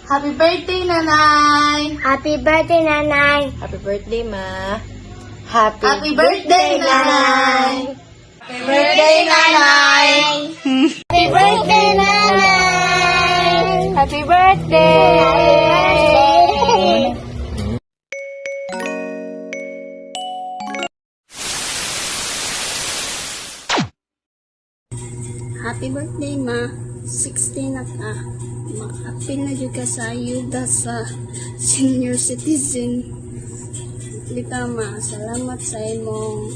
Happy birthday, Nanay! Happy birthday, Nanay! Happy birthday, Ma. Happy birthday, Nanay! Happy birthday, Nanay! Happy birthday, Nanay! Happy birthday! Happy birthday, Ma. 16 na ka. Makapil na dyan ka sa ayuda sa senior citizen. Bita, Ma. Salamat sa imong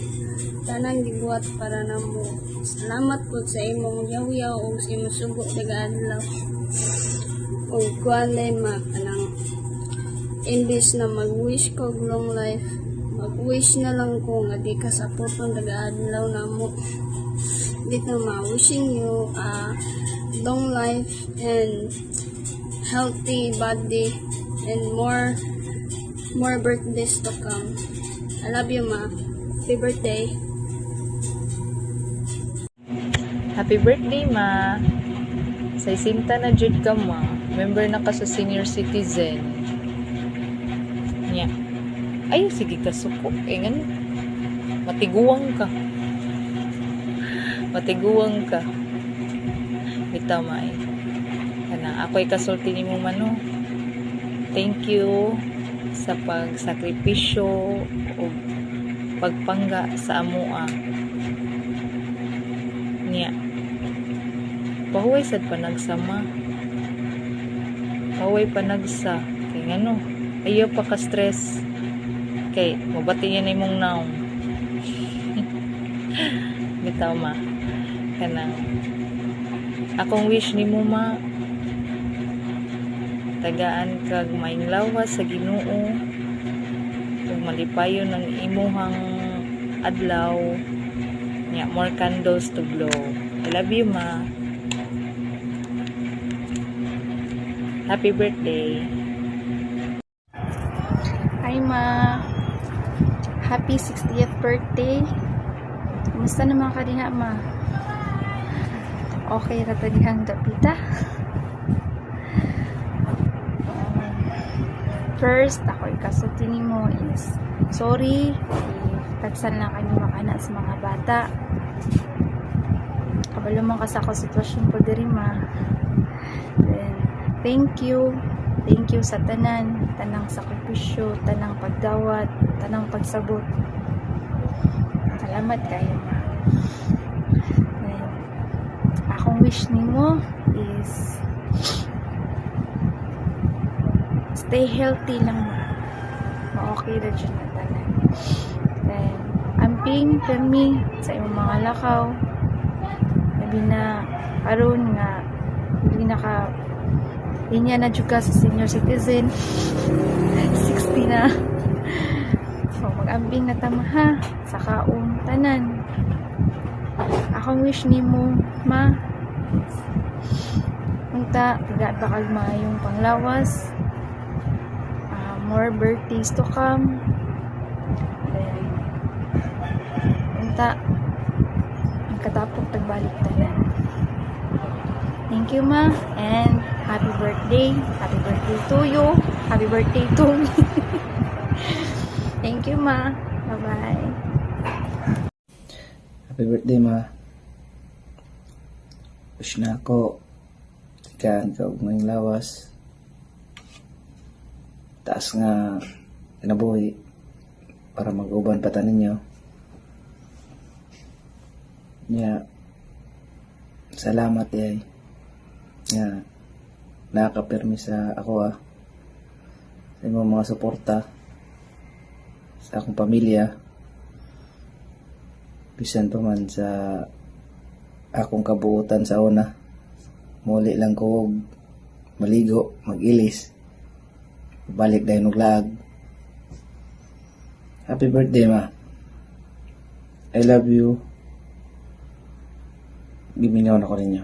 tanang gibuhat para na mo. Salamat po sa imong yaw-yaw o sa imong sugo daga-adlaw. O kuanday, Ma. Kanang imbis na mag-wish ko long life, mag-wish na lang ko nga di ka sa putong daga-adlaw na mo. Dito, Ma, wishing you a long life and healthy body and more birthdays to come. I love you, Ma. Happy birthday. Happy birthday, Ma. Sa isinta na jud ka, Ma. Member na ka sa senior citizen. Nya. Ay, sige ka suko. Nga, matiguang ka. Matiguang ka. Bitaw, Ma. Kana, ako'y kasulti ni mo, Mano. Thank you sa pagsakripisyo o pagpangga sa amoa. Nya. Pahuway sad panagsama. Pahuway panagsa. Kay ngano, ayaw pa ka-stress. Kay, mabati yan imong naong. Bitaw, Ma. Kanang, akong wish ni mo, Ma, tagaan kag maing lawas sa Ginoo ug malipayon ng imuhang adlaw nya, more candles to blow. I love you, Ma. Happy birthday. Hi, Ma. Happy 60th birthday. Kumusta naman ka diha, Ma? Okay ra ta dihang dapita? First, ako ikasulti nimo is sorry if tagsan lang kami makana sa mga bata. Kabalo man ka sa ako sitwasyon ko diri, Ma. Then, thank you sa tanang sakripisyo, tanang pagdawat, tanang pagsabot. Salamat kayo, Ma. Then, akong wish nimo is stay healthy lang, Ma. Ma-okay na dyan na tanan. Then, amping kami sa imong mga lakaw. Sabi na, aron nga, hindi linya na juga sa senior citizen. 60 na. So, mag-ambing na tama, ha? Sa kaong tanan. Akong wish ni mo, Ma, unta, tiga bakal maayong panglawas. More birthdays to come. Then, unta, ang katapok tagbalik tanan. Thank you, Ma, and happy birthday. Happy birthday to you. Happy birthday to me. Thank you, Ma. Bye-bye. Happy birthday, Ma. Wish na ako tikaan ka og ngayong lawas. Taas nga kinabuhi para mag-uban pa ta ninyo. Nya, salamat yay. Nya, nakakapirmi sa ako, sa imong mga suporta sa akong pamilya. Bisan pa man sa akong kabuutan sa una, muli lang ko maligo, mag-ilis, balik dahil naglag. Happy birthday, Ma. I love you. Giminaw na ko ninyo.